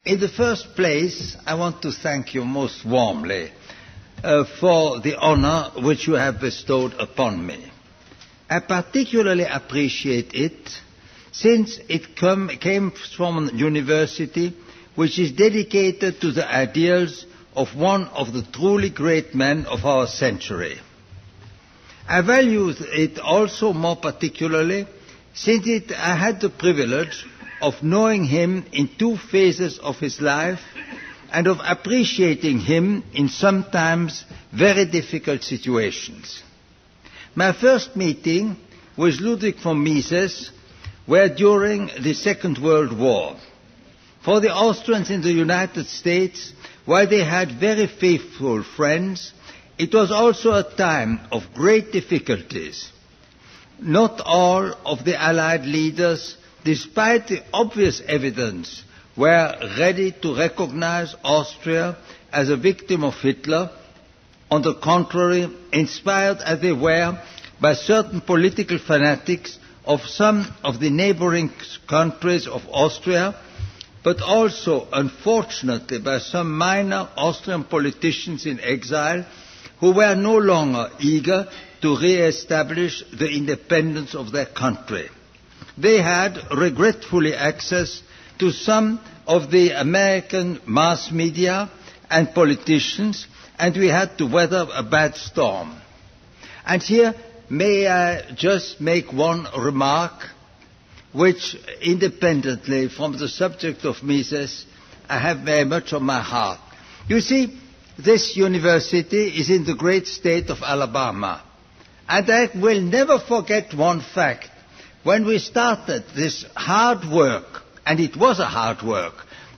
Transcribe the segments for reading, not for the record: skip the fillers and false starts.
In the first place, I want to thank you most warmly for the honor which you have bestowed upon me. I particularly appreciate it since it came from a university which is dedicated to the ideals of one of the truly great men of our century. I value it also more particularly since I had the privilege of knowing him in two phases of his life and of appreciating him in sometimes very difficult situations. My first meeting with Ludwig von Mises were during the Second World War. For the Austrians in the United States, while they had very faithful friends, it was also a time of great difficulties. Not all of the Allied leaders, despite the obvious evidence, were ready to recognize Austria as a victim of Hitler. On the contrary, inspired as they were by certain political fanatics of some of the neighboring countries of Austria, but also, unfortunately, by some minor Austrian politicians in exile who were no longer eager to re-establish the independence of their country. They had regretfully access to some of the American mass media and politicians, and we had to weather a bad storm. And here, may I just make one remark, which, independently from the subject of Mises, I have very much on my heart. You see, this university is in the great state of Alabama, and I will never forget one fact. When we started this hard work, and it was a hard work,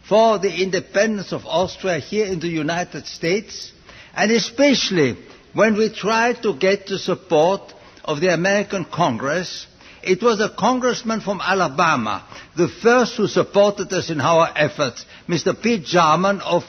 for the independence of Austria here in the United States, and especially when we tried to get the support of the American Congress, it was a congressman from Alabama, the first who supported us in our efforts, Mr. Pete Jarman of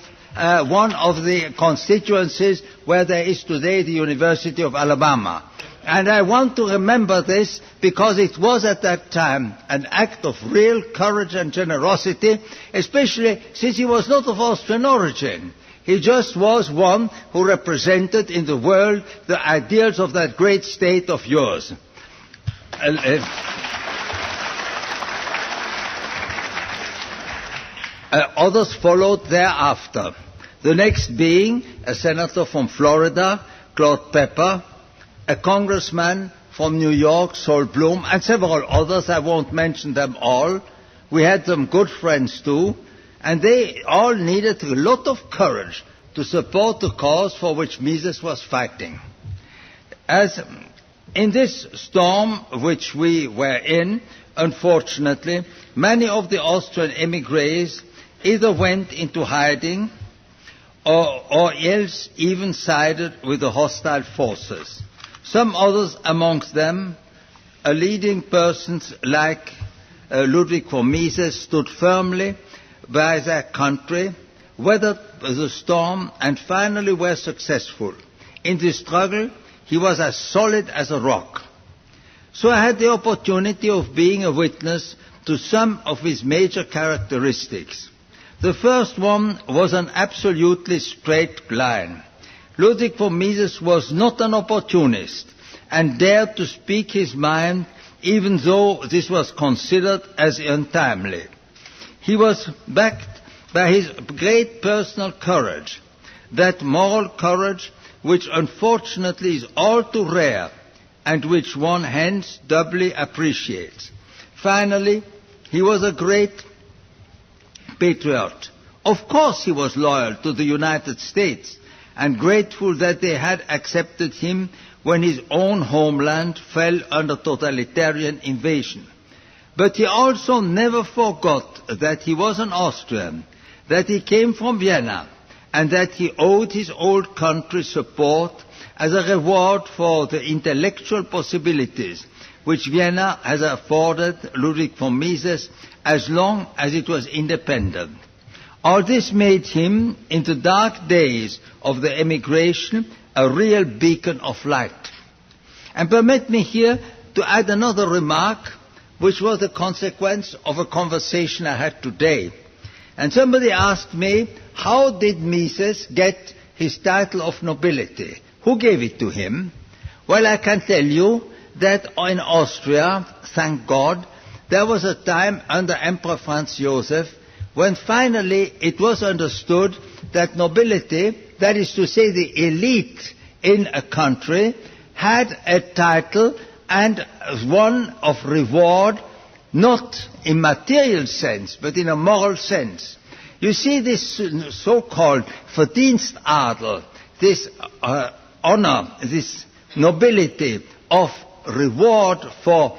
one of the constituencies where there is today the University of Alabama. And I want to remember this because it was at that time an act of real courage and generosity, especially since he was not of Austrian origin. He just was one who represented in the world the ideals of that great state of yours. Others followed thereafter. The next being a senator from Florida, Claude Pepper, a congressman from New York, Sol Bloom, and several others. I won't mention them all. We had some good friends too, and they all needed a lot of courage to support the cause for which Mises was fighting. As in this storm which we were in, unfortunately, many of the Austrian émigrés either went into hiding or else even sided with the hostile forces. Some others amongst them, leading persons like Ludwig von Mises, stood firmly by their country, weathered the storm, and finally were successful. In this struggle, he was as solid as a rock. So I had the opportunity of being a witness to some of his major characteristics. The first one was an absolutely straight line. Ludwig von Mises was not an opportunist and dared to speak his mind even though this was considered as untimely. He was backed by his great personal courage, that moral courage which unfortunately is all too rare and which one hence doubly appreciates. Finally, he was a great patriot. Of course he was loyal to the United States and grateful that they had accepted him when his own homeland fell under totalitarian invasion. But he also never forgot that he was an Austrian, that he came from Vienna, and that he owed his old country support as a reward for the intellectual possibilities which Vienna has afforded Ludwig von Mises as long as it was independent. All this made him, in the dark days of the emigration, a real beacon of light. And permit me here to add another remark, which was the consequence of a conversation I had today. And somebody asked me, how did Mises get his title of nobility? Who gave it to him? Well, I can tell you that in Austria, thank God, there was a time under Emperor Franz Joseph when finally it was understood that nobility, that is to say the elite in a country, had a title and one of reward, not in material sense, but in a moral sense. You see, this so-called Verdienstadel, this honor, this nobility of reward for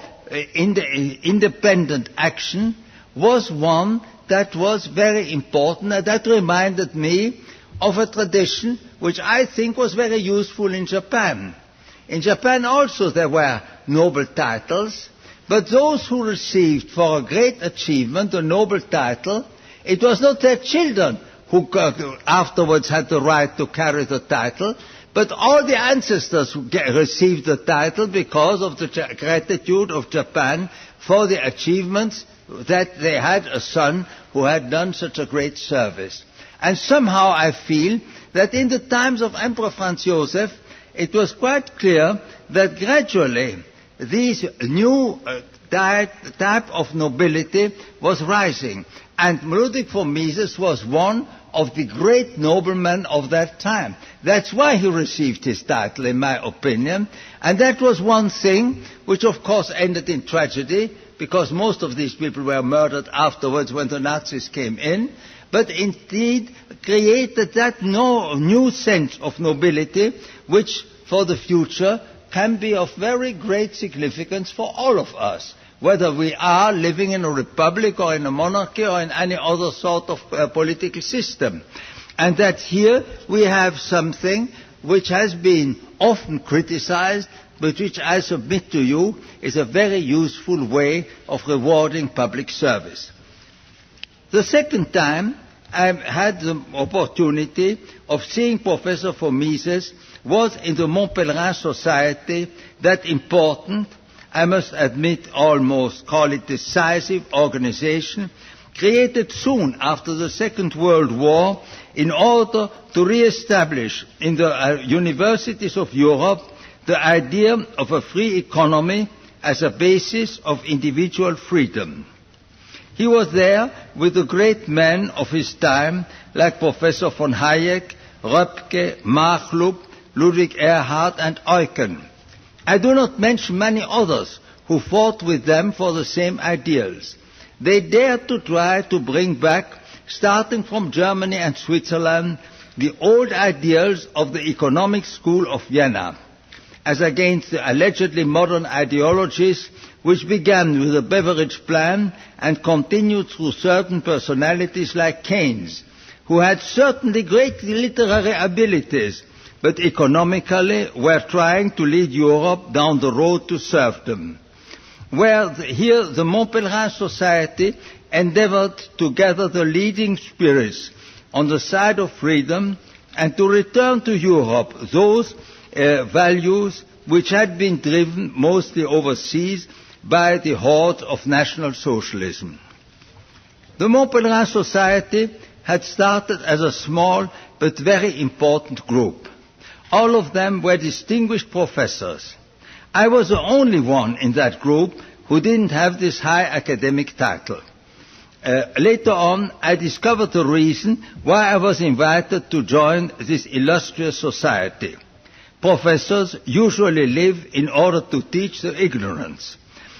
independent action, was one that was very important, and that reminded me of a tradition which I think was very useful in Japan. In Japan also there were noble titles, but those who received for a great achievement a noble title, it was not their children who afterwards had the right to carry the title, but all the ancestors who received the title because of the gratitude of Japan for the achievements that they had a son who had done such a great service. And somehow I feel that in the times of Emperor Franz Joseph, it was quite clear that gradually this new type of nobility was rising. And Ludwig von Mises was one of the great noblemen of that time. That's why he received his title, in my opinion. And that was one thing which of course ended in tragedy, because most of these people were murdered afterwards when the Nazis came in, but indeed created that new sense of nobility which for the future can be of very great significance for all of us, whether we are living in a republic or in a monarchy or in any other sort of political system. And that here we have something which has been often criticized, but which I submit to you is a very useful way of rewarding public service. The second time I had the opportunity of seeing Professor von Mises was in the Mont Pelerin Society, that important, I must admit almost call it decisive organization, created soon after the Second World War in order to re-establish in the universities of Europe the idea of a free economy as a basis of individual freedom. He was there with the great men of his time like Professor von Hayek, Röpke, Marchlup, Ludwig Erhard and Eucken. I do not mention many others who fought with them for the same ideals. They dared to try to bring back, starting from Germany and Switzerland, the old ideals of the economic school of Vienna, as against the allegedly modern ideologies which began with the Beveridge Plan and continued through certain personalities like Keynes, who had certainly great literary abilities, but economically were trying to lead Europe down the road to serfdom. Here the Mont Pelerin Society endeavored to gather the leading spirits on the side of freedom and to return to Europe those values which had been driven mostly overseas by the horde of National Socialism. The Mont Pelerin Society had started as a small but very important group. All of them were distinguished professors. I was the only one in that group who didn't have this high academic title. Later on, I discovered the reason why I was invited to join this illustrious society. Professors usually live in order to teach the ignorance.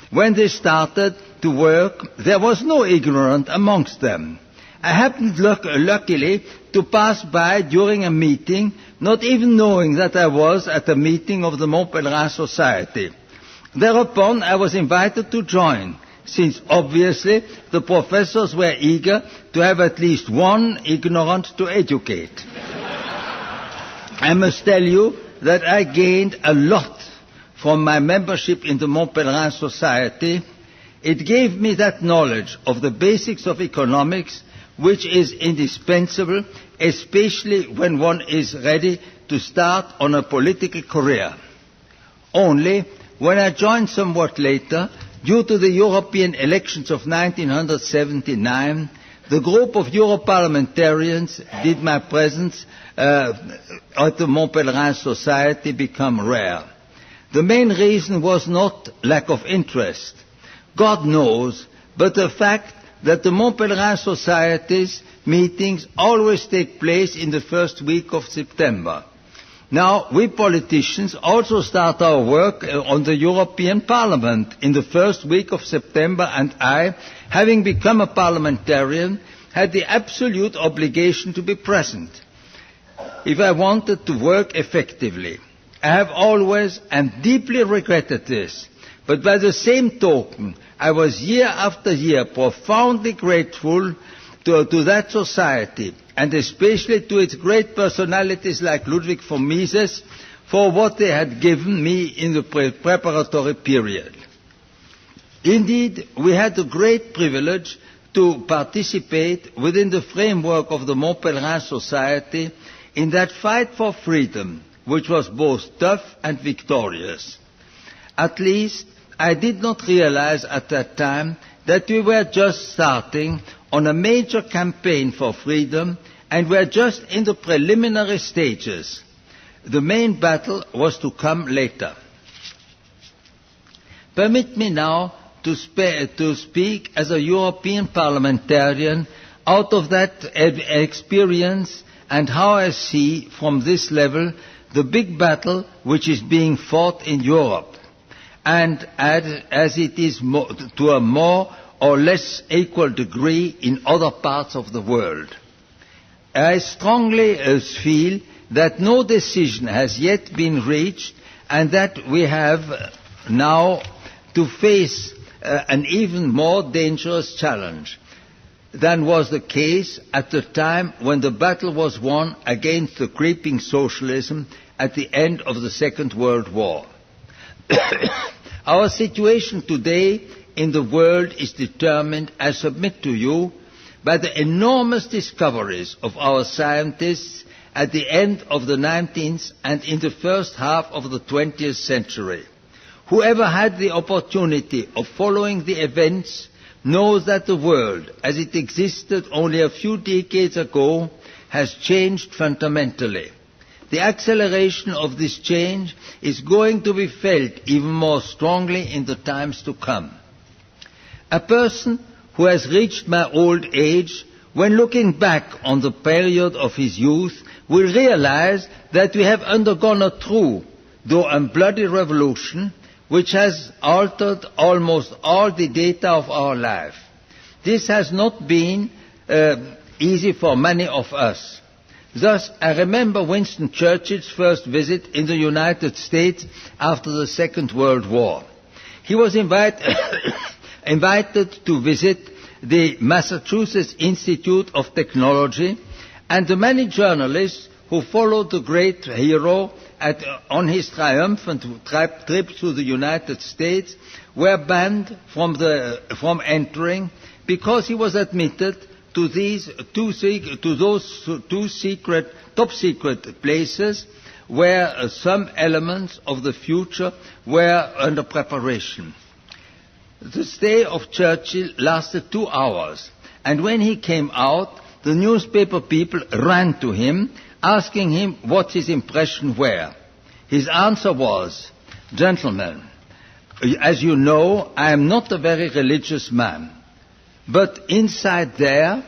When they started to work, there was no ignorant amongst them. I happened luckily to pass by during a meeting, not even knowing that I was at a meeting of the Mont Pelerin Society. Thereupon I was invited to join, since obviously the professors were eager to have at least one ignorant to educate. I must tell you that I gained a lot from my membership in the Mont Pelerin Society. It gave me that knowledge of the basics of economics which is indispensable, especially when one is ready to start on a political career. Only when I joined somewhat later, due to the European elections of 1979, the group of Europarliamentarians did my presence at the Mont Society become rare. The main reason was not lack of interest. God knows, but the fact that the Mont Society's meetings always take place in the first week of September. Now, we politicians also start our work on the European Parliament in the first week of September, and I, having become a parliamentarian, had the absolute obligation to be present if I wanted to work effectively. I have always and deeply regretted this, but by the same token, I was year after year profoundly grateful to that society, and especially to its great personalities like Ludwig von Mises, for what they had given me in the preparatory period. Indeed, we had the great privilege to participate within the framework of the Mont Society in that fight for freedom, which was both tough and victorious. At least, I did not realize at that time that we were just starting on a major campaign for freedom, and were just in the preliminary stages. The main battle was to come later. Permit me now to speak as a European parliamentarian out of that experience and how I see from this level the big battle which is being fought in Europe, and as it is to a more or less equal degree in other parts of the world. I strongly feel that no decision has yet been reached, and that we have now to face an even more dangerous challenge than was the case at the time when the battle was won against the creeping socialism at the end of the Second World War. Our situation today in the world is determined, I submit to you, by the enormous discoveries of our scientists at the end of the 19th and in the first half of the 20th century. Whoever had the opportunity of following the events knows that the world, as it existed only a few decades ago, has changed fundamentally. The acceleration of this change is going to be felt even more strongly in the times to come. A person who has reached my old age, when looking back on the period of his youth, will realize that we have undergone a true, though unbloody revolution, which has altered almost all the data of our life. This has not been easy for many of us. Thus, I remember Winston Churchill's first visit in the United States after the Second World War. He was invited to visit the Massachusetts Institute of Technology, and the many journalists who followed the great hero on his triumphant trip to the United States were banned from entering because he was admitted to those top secret places where some elements of the future were under preparation. The stay of Churchill lasted 2 hours, and when he came out, the newspaper people ran to him, asking him what his impressions were. His answer was, "Gentlemen, as you know, I am not a very religious man, but inside there,"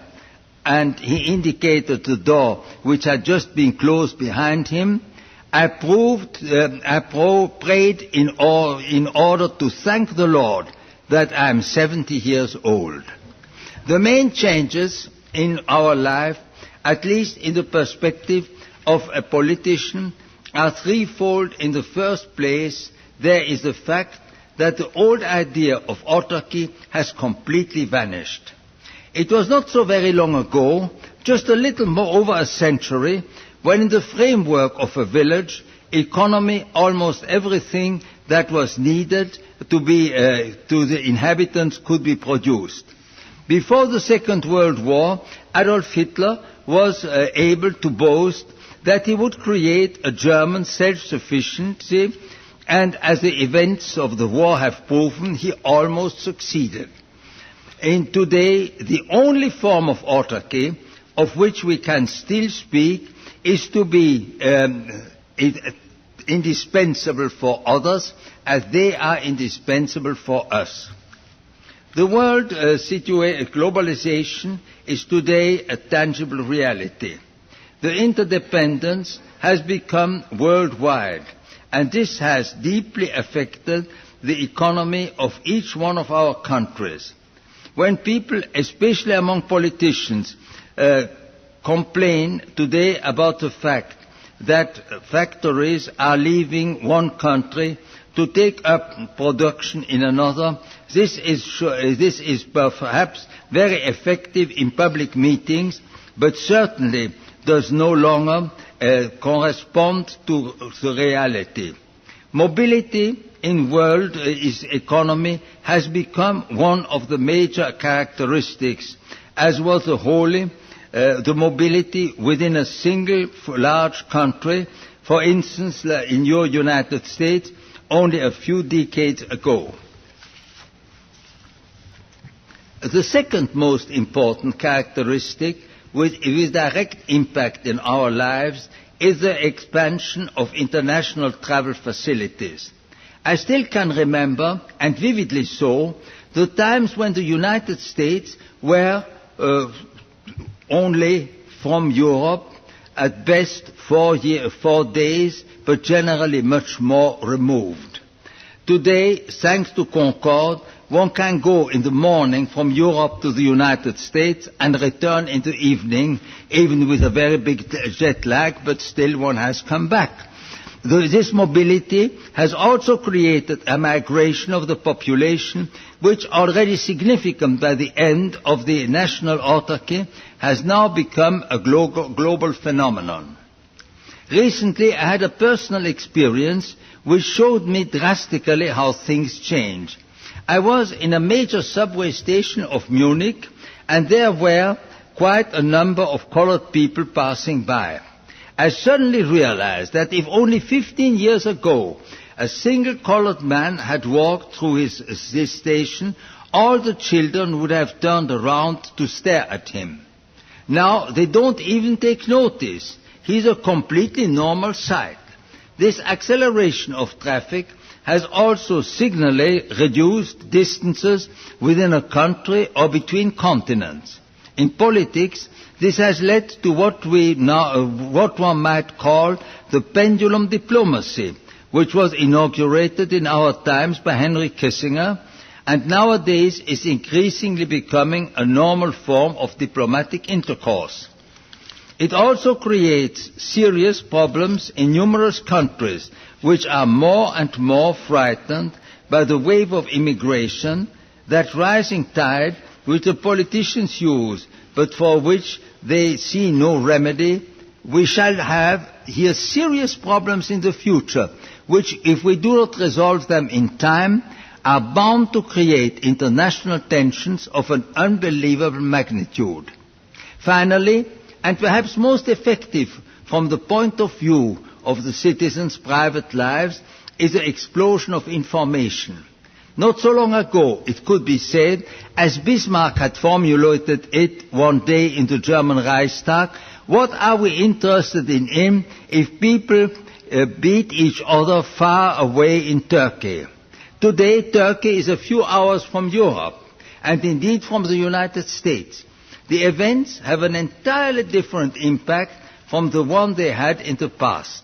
and he indicated the door which had just been closed behind him, I prayed in order to thank the Lord that I am 70 years old. The main changes in our life, at least in the perspective of a politician, are threefold. In the first place, there is the fact that the old idea of autarky has completely vanished. It was not so very long ago, just a little more over a century, when in the framework of a village, economy, almost everything that was needed to the inhabitants could be produced. Before the Second World War, Adolf Hitler was able to boast that he would create a German self-sufficiency, and as the events of the war have proven, he almost succeeded. in today the only form of autarky of which we can still speak is to be indispensable for others as they are indispensable for us. The world globalization is today a tangible reality. The interdependence has become worldwide, and this has deeply affected the economy of each one of our countries. When people, especially among politicians, complain today about the fact that factories are leaving one country to take up production in another, this is perhaps very effective in public meetings, but certainly does no longer correspond to the reality. Mobility in world economy has become one of the major characteristics, as was the mobility within a single large country, for instance, in your United States, only a few decades ago. The second most important characteristic with direct impact in our lives is the expansion of international travel facilities. I still can remember, and vividly so, the times when the United States were only from Europe, at best 4 days, but generally much more removed. Today, thanks to Concorde, one can go in the morning from Europe to the United States and return in the evening, even with a very big jet lag, but still one has come back. This mobility has also created a migration of the population, which, already significant by the end of the national autarky, has now become a global phenomenon. Recently, I had a personal experience which showed me drastically how things change. I was in a major subway station of Munich, and there were quite a number of colored people passing by. I suddenly realized that if only 15 years ago a single colored man had walked through this station, all the children would have turned around to stare at him. Now they don't even take notice. He's a completely normal sight. This acceleration of traffic has also signally reduced distances within a country or between continents. In politics, this has led to what one might call the pendulum diplomacy, which was inaugurated in our times by Henry Kissinger, and nowadays is increasingly becoming a normal form of diplomatic intercourse. It also creates serious problems in numerous countries, which are more and more frightened by the wave of immigration, that rising tide which the politicians use, but for which they see no remedy. We shall have here serious problems in the future, which, if we do not resolve them in time, are bound to create international tensions of an unbelievable magnitude. Finally, and perhaps most effective from the point of view of the citizens' private lives, is the explosion of information. Not so long ago, it could be said, as Bismarck had formulated it one day in the German Reichstag, what are we interested in if people beat each other far away in Turkey? Today, Turkey is a few hours from Europe, and indeed from the United States. The events have an entirely different impact from the one they had in the past.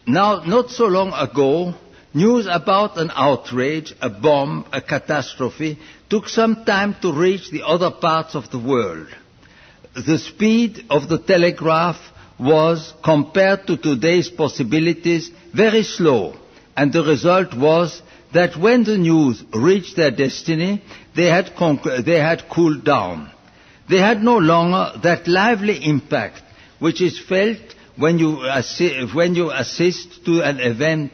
Now, not so long ago, news about an outrage, a bomb, a catastrophe, took some time to reach the other parts of the world. The speed of the telegraph was, compared to today's possibilities, very slow, and the result was that when the news reached their destiny, they had cooled down. They had no longer that lively impact which is felt when you assist to an event.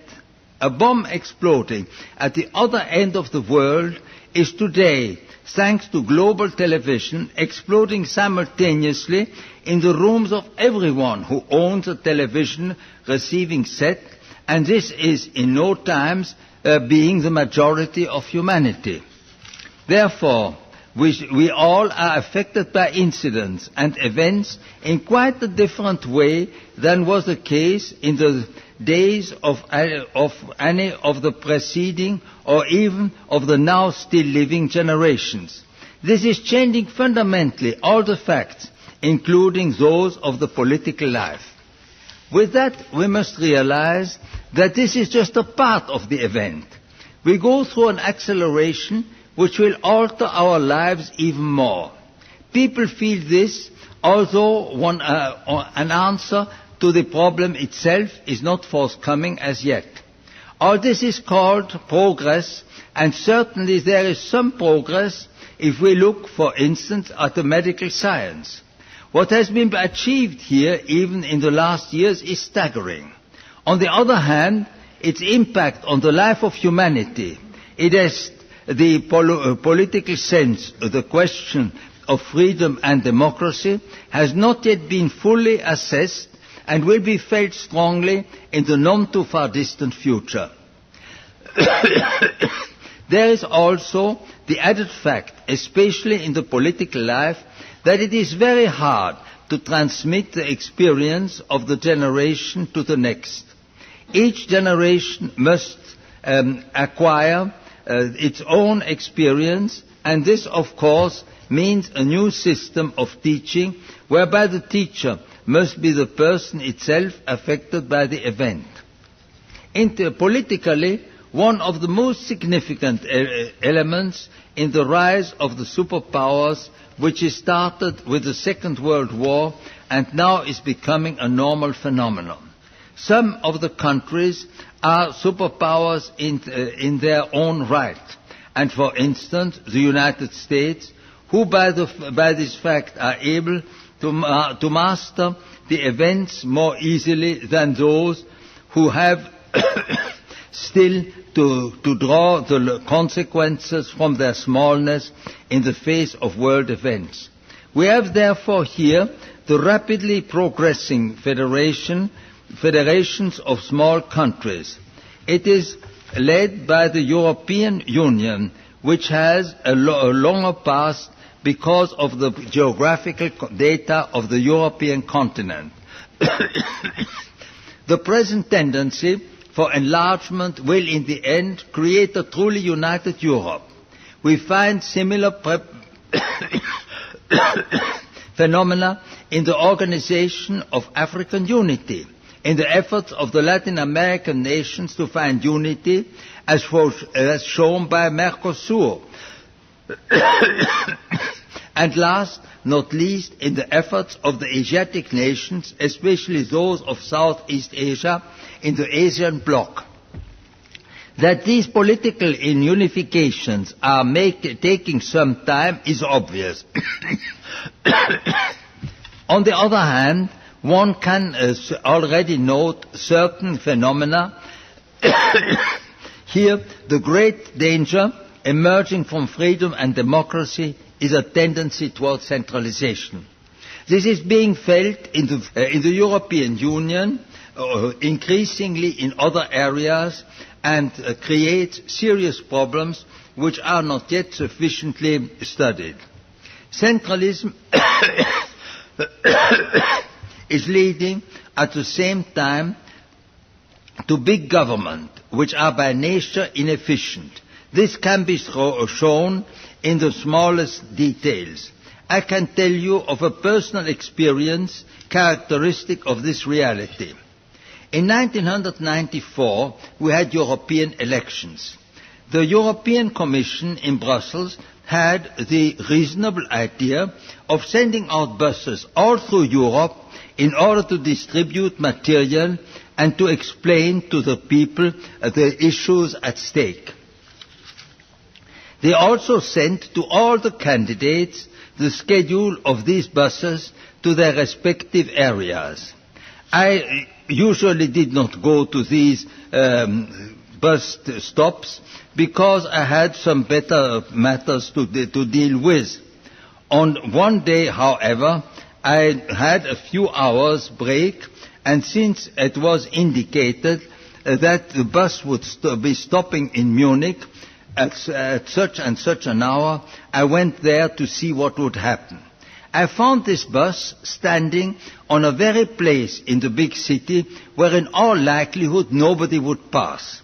A bomb exploding at the other end of the world is today, thanks to global television, exploding simultaneously in the rooms of everyone who owns a television receiving set, and this is in no times being the majority of humanity. Therefore, we all are affected by incidents and events in quite a different way than was the case in the days of any of the preceding or even of the now still living generations. This is changing fundamentally all the facts, including those of the political life. With that, we must realize that this is just a part of the event. We go through an acceleration which will alter our lives even more. People feel this, although an answer to the problem itself is not forthcoming as yet. All this is called progress, and certainly there is some progress if we look, for instance, at the medical science. What has been achieved here, even in the last years, is staggering. On the other hand, its impact on the life of humanity, it has the political sense, the question of freedom and democracy, has not yet been fully assessed and will be felt strongly in the not-too-far distant future. There is also the added fact, especially in the political life, that it is very hard to transmit the experience of the generation to the next. Each generation must acquire its own experience, and this, of course, means a new system of teaching, whereby the teacher must be the person itself affected by the event. Politically, one of the most significant elements in the rise of the superpowers, which is started with the Second World War and now is becoming a normal phenomenon. Some of the countries are superpowers in their own right, and for instance the United States, who by this fact are able to master the events more easily than those who have still to draw the consequences from their smallness in the face of world events. We have therefore here the rapidly progressing federations of small countries. It is led by the European Union, which has a longer past because of the geographical data of the European continent. The present tendency for enlargement will in the end create a truly united Europe. We find similar phenomena in the organization of African unity, in the efforts of the Latin American nations to find unity, as shown by Mercosur. And last, not least, in the efforts of the Asiatic nations, especially those of Southeast Asia, in the Asian bloc. That these political unifications are taking some time is obvious. On the other hand, one can already note certain phenomena. Here, the great danger emerging from freedom and democracy is a tendency towards centralization. This is being felt in the European Union, increasingly in other areas, and creates serious problems which are not yet sufficiently studied. Centralism is leading at the same time to big government, which are by nature inefficient. This can be shown in the smallest details. I can tell you of a personal experience characteristic of this reality. In 1994, we had European elections. The European Commission in Brussels had the reasonable idea of sending out buses all through Europe in order to distribute material and to explain to the people the issues at stake. They also sent to all the candidates the schedule of these buses to their respective areas. I usually did not go to these bus stops because I had some better matters to deal with. On one day, however, I had a few hours break, and since it was indicated that the bus would be stopping in Munich, at such and such an hour, I went there to see what would happen. I found this bus standing on a very place in the big city where in all likelihood nobody would pass.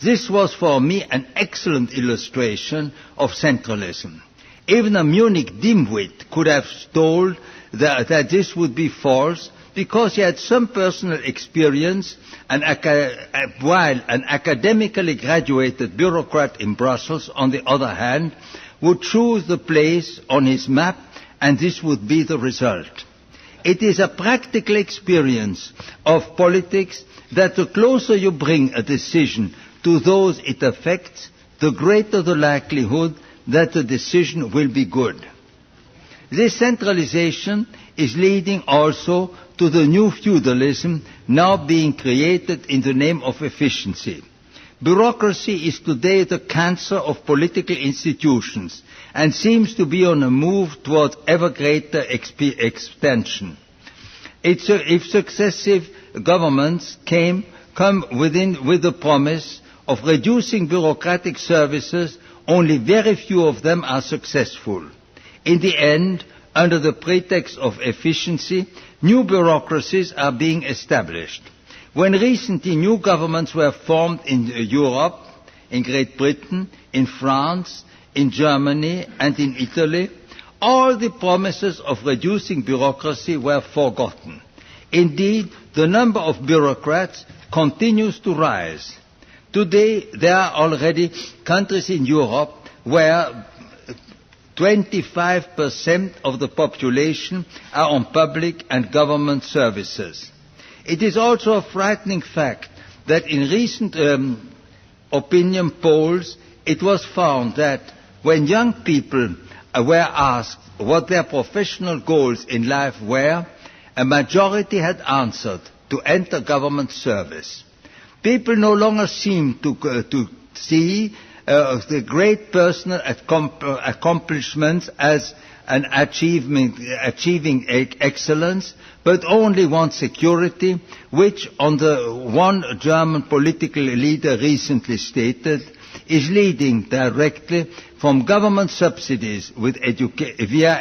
This was for me an excellent illustration of centralism. Even a Munich dimwit could have told that this would be false, because he had some personal experience, while an academically graduated bureaucrat in Brussels, on the other hand, would choose the place on his map, and this would be the result. It is a practical experience of politics that the closer you bring a decision to those it affects, the greater the likelihood that the decision will be good. This centralization is leading also to the new feudalism now being created in the name of efficiency. Bureaucracy is today the cancer of political institutions and seems to be on a move toward ever greater extension. If successive governments come with the promise of reducing bureaucratic services, only very few of them are successful. In the end, under the pretext of efficiency, new bureaucracies are being established. When recently new governments were formed in Europe, in Great Britain, in France, in Germany and in Italy, all the promises of reducing bureaucracy were forgotten. Indeed, the number of bureaucrats continues to rise. Today, there are already countries in Europe where 25% of the population are on public and government services. It is also a frightening fact that in recent opinion polls, it was found that when young people were asked what their professional goals in life were, a majority had answered to enter government service. People no longer seem to see the great personal accomplishments as an achieving excellence, but only want security, which, on the one German political leader recently stated, is leading directly from government subsidies via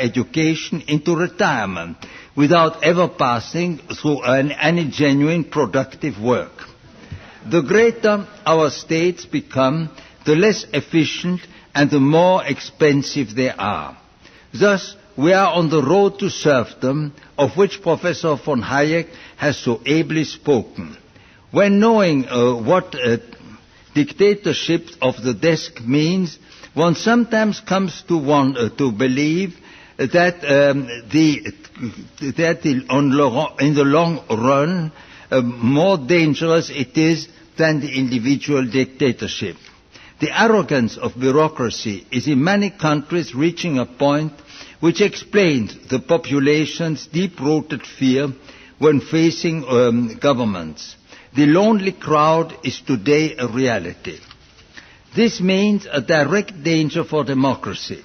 education into retirement, without ever passing through any genuine productive work. The greater our states become, the less efficient and the more expensive they are. Thus, we are on the road to serfdom, of which Professor von Hayek has so ably spoken. When knowing what dictatorship of the desk means, one sometimes comes to believe that in the long run, more dangerous it is than the individual dictatorship. The arrogance of bureaucracy is in many countries reaching a point which explains the population's deep-rooted fear when facing governments. The lonely crowd is today a reality. This means a direct danger for democracy.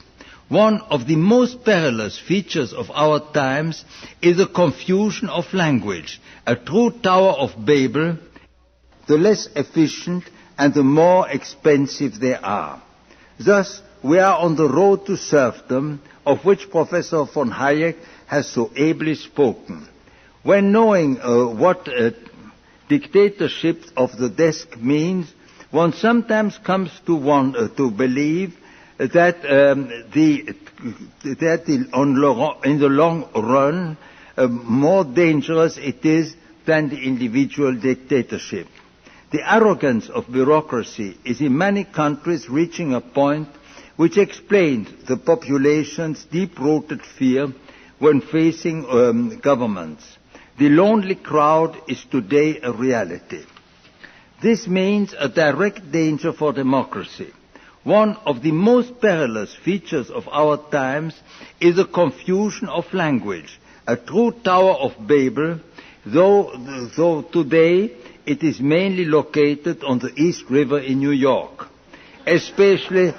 One of the most perilous features of our times is the confusion of language, a true Tower of Babel. The less efficient and the more expensive they are. Thus, we are on the road to serfdom, of which Professor von Hayek has so ably spoken. When knowing what dictatorship of the desk means, one sometimes comes to believe that in the long run, more dangerous it is than the individual dictatorship. The arrogance of bureaucracy is in many countries reaching a point which explains the population's deep-rooted fear when facing governments. The lonely crowd is today a reality. This means a direct danger for democracy. One of the most perilous features of our times is the confusion of language, a true Tower of Babel, though today it is mainly located on the East River in New York. Especially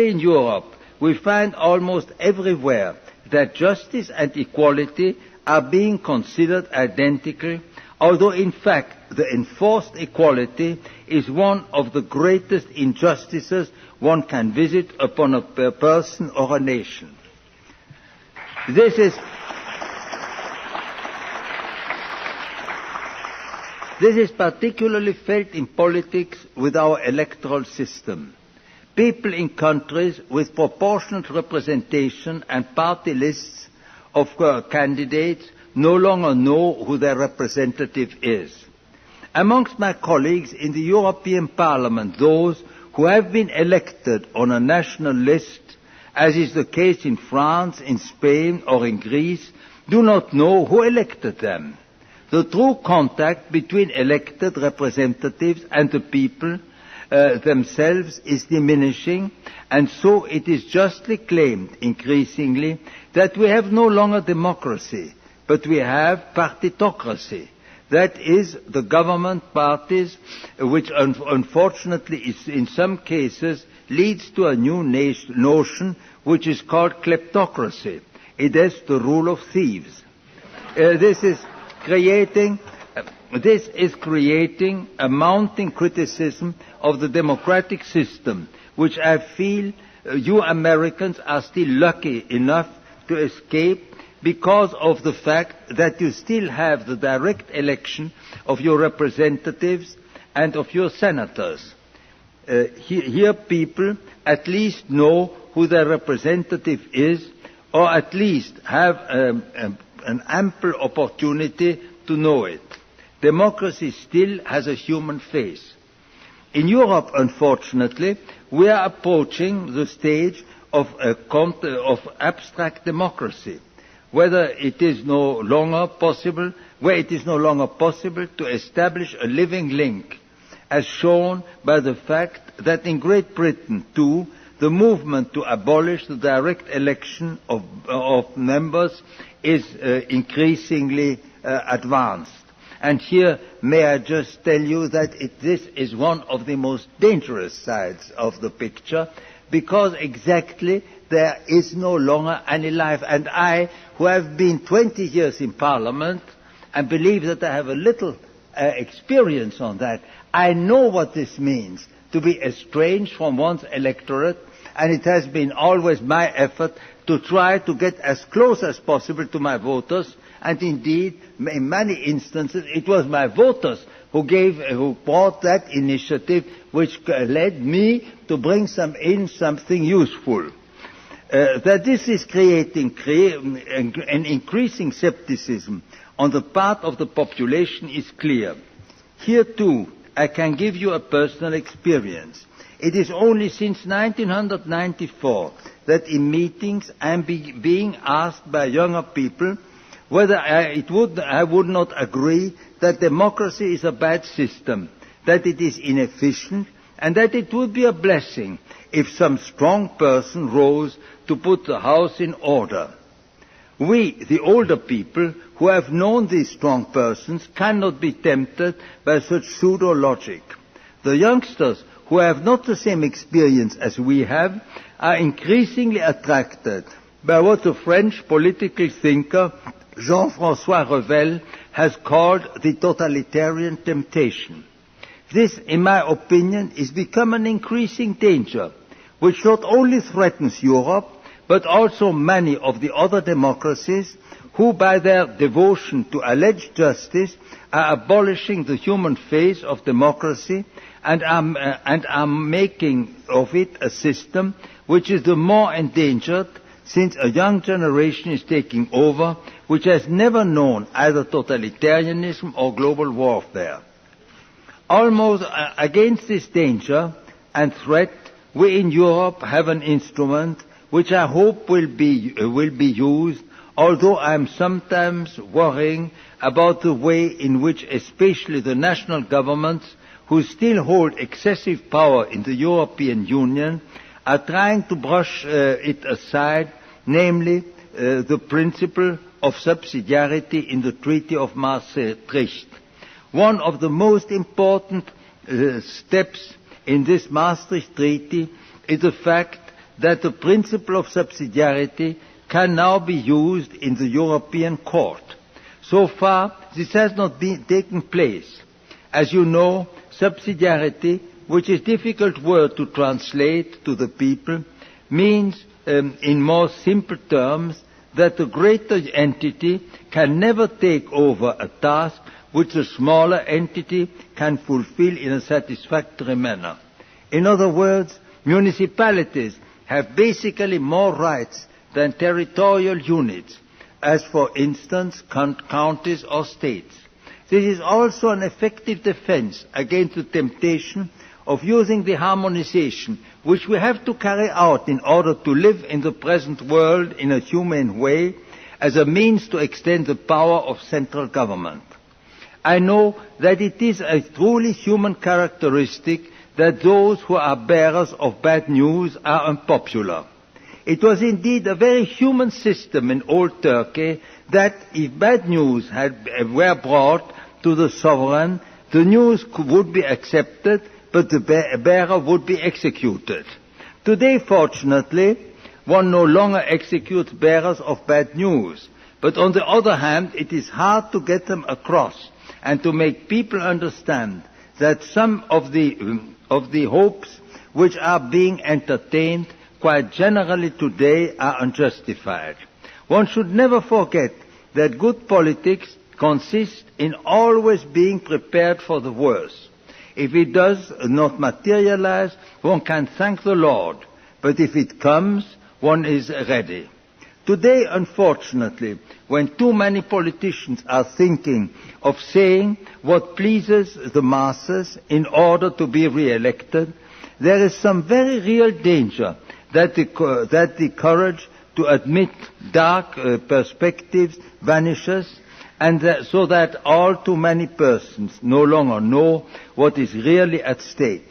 in Europe, we find almost everywhere that justice and equality are being considered identical, although in fact the enforced equality is one of the greatest injustices one can visit upon a person or a nation. This is particularly felt in politics with our electoral system. People in countries with proportionate representation and party lists of candidates no longer know who their representative is. Amongst my colleagues in the European Parliament, those who have been elected on a national list, as is the case in France, in Spain or in Greece, do not know who elected them. The true contact between elected representatives and the people themselves is diminishing, and so it is justly claimed increasingly that we have no longer democracy, but we have partitocracy. That is, the government parties, which unfortunately is in some cases leads to a new notion which is called kleptocracy. It is the rule of thieves. This is creating a mounting criticism of the democratic system, which I feel you Americans are still lucky enough to escape because of the fact that you still have the direct election of your representatives and of your senators. Here people at least know who their representative is, or at least have an ample opportunity to know it. Democracy still has a human face. In Europe, unfortunately, we are approaching the stage of abstract democracy, where it is no longer possible to establish a living link, as shown by the fact that in Great Britain, too, the movement to abolish the direct election of members is increasingly advanced. And here, may I just tell you that this is one of the most dangerous sides of the picture, because exactly there is no longer any life. And I, who have been 20 years in Parliament, and believe that I have a little experience on that, I know what this means, to be estranged from one's electorate, and it has been always my effort to try to get as close as possible to my voters, and indeed, in many instances, it was my voters who brought that initiative which led me to bring something useful. That this is creating an increasing skepticism on the part of the population is clear. Here too, I can give you a personal experience. It is only since 1994 that in meetings I am being asked by younger people whether I would not agree that democracy is a bad system, that it is inefficient, and that it would be a blessing if some strong person rose to put the house in order. We, the older people, who have known these strong persons, cannot be tempted by such pseudo-logic. The youngsters, who have not the same experience as we have, are increasingly attracted by what the French political thinker Jean-François Revel has called the totalitarian temptation. This, in my opinion, is become an increasing danger, which not only threatens Europe, but also many of the other democracies who, by their devotion to alleged justice, are abolishing the human face of democracy and are making of it a system which is the more endangered since a young generation is taking over, which has never known either totalitarianism or global warfare. Almost against this danger and threat, we in Europe have an instrument which I hope will be used, although I am sometimes worrying about the way in which especially the national governments, who still hold excessive power in the European Union, are trying to brush it aside, namely the principle of subsidiarity in the Treaty of Maastricht. One of the most important steps in this Maastricht Treaty is the fact that the principle of subsidiarity can now be used in the European Court. So far, this has not taken place. As you know, subsidiarity, which is a difficult word to translate to the people, means, in more simple terms, that the greater entity can never take over a task which the smaller entity can fulfill in a satisfactory manner. In other words, municipalities have basically more rights than territorial units, as for instance counties or states. This is also an effective defense against the temptation of using the harmonization which we have to carry out in order to live in the present world in a humane way as a means to extend the power of central government. I know that it is a truly human characteristic that those who are bearers of bad news are unpopular. It was indeed a very human system in old Turkey that if bad news were brought to the sovereign, the news would be accepted, but the bearer would be executed. Today, fortunately, one no longer executes bearers of bad news, but on the other hand, it is hard to get them across and to make people understand that some of the hopes which are being entertained quite generally today are unjustified. One should never forget that good politics consists in always being prepared for the worst. If it does not materialize, one can thank the Lord, but if it comes, one is ready. Today, unfortunately, when too many politicians are thinking of saying what pleases the masses in order to be re-elected, there is some very real danger that the courage to admit dark perspectives vanishes, and so that all too many persons no longer know what is really at stake.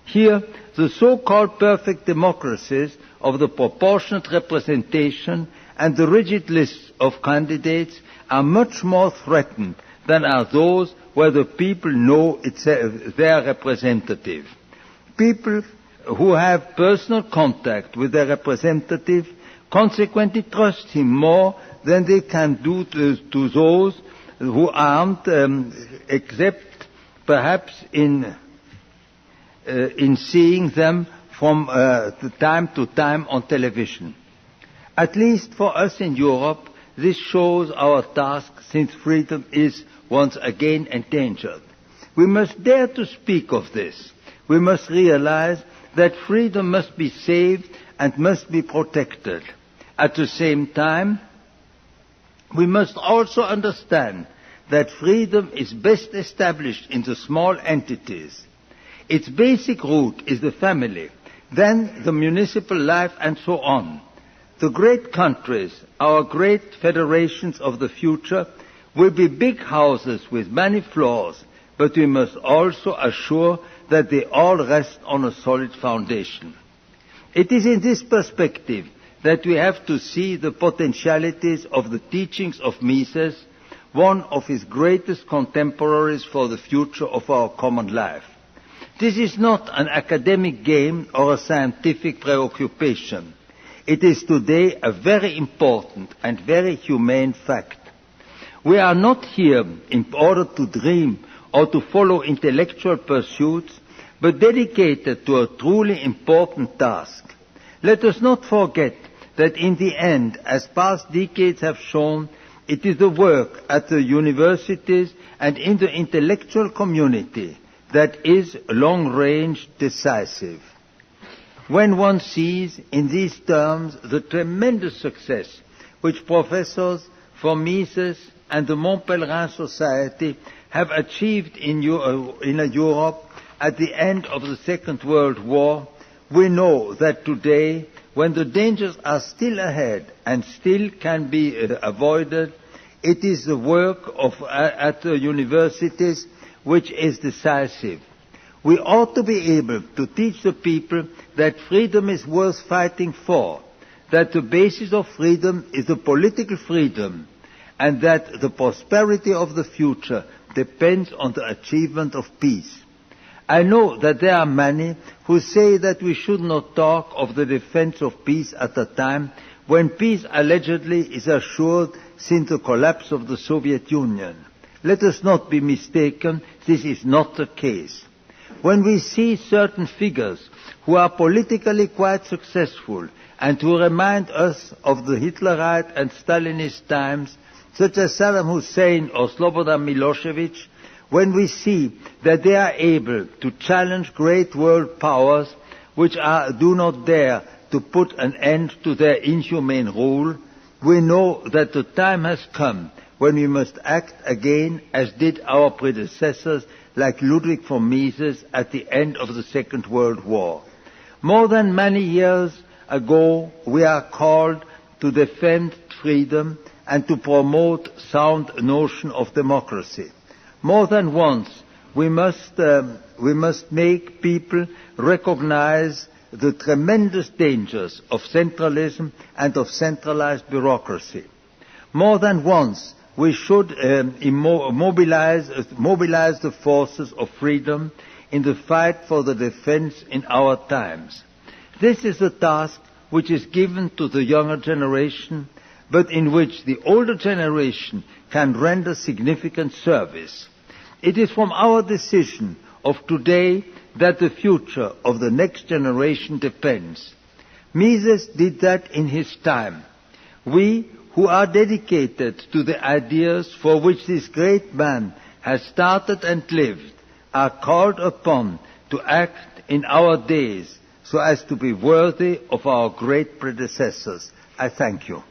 Here, the so-called perfect democracies of the proportionate representation and the rigid lists of candidates are much more threatened than are those where the people know it's their representative. People who have personal contact with their representative consequently trust him more than they can do to those who aren't, except perhaps in seeing them from time to time on television. At least for us in Europe, this shows our task, since freedom is once again endangered. We must dare to speak of this. We must realize that freedom must be saved and must be protected. At the same time, we must also understand that freedom is best established in the small entities. Its basic root is the family, then the municipal life, and so on. The great countries, our great federations of the future, will be big houses with many floors, but we must also assure that they all rest on a solid foundation. It is in this perspective that we have to see the potentialities of the teachings of Mises, one of his greatest contemporaries for the future of our common life. This is not an academic game or a scientific preoccupation. It is today a very important and very humane fact. We are not here in order to dream or to follow intellectual pursuits, but dedicated to a truly important task. Let us not forget that in the end, as past decades have shown, it is the work at the universities and in the intellectual community that is long-range decisive. When one sees in these terms the tremendous success which professors from Mises and the Mont Pelerin Society have achieved in Europe at the end of the Second World War, we know that today, when the dangers are still ahead and still can be avoided, it is the work at the universities which is decisive. We ought to be able to teach the people that freedom is worth fighting for, that the basis of freedom is the political freedom, and that the prosperity of the future depends on the achievement of peace. I know that there are many who say that we should not talk of the defense of peace at a time when peace allegedly is assured since the collapse of the Soviet Union. Let us not be mistaken, this is not the case. When we see certain figures who are politically quite successful and who remind us of the Hitlerite and Stalinist times, such as Saddam Hussein or Slobodan Milosevic, when we see that they are able to challenge great world powers which do not dare to put an end to their inhumane rule, we know that the time has come when we must act again as did our predecessors like Ludwig von Mises at the end of the Second World War. More than many years ago, we are called to defend freedom and to promote sound notion of democracy. More than once, we must make people recognize the tremendous dangers of centralism and of centralized bureaucracy. More than once, we should mobilize the forces of freedom in the fight for the defense in our times. This is a task which is given to the younger generation, but in which the older generation can render significant service. It is from our decision of today that the future of the next generation depends. Mises did that in his time. We, who are dedicated to the ideas for which this great man has started and lived, are called upon to act in our days so as to be worthy of our great predecessors. I thank you.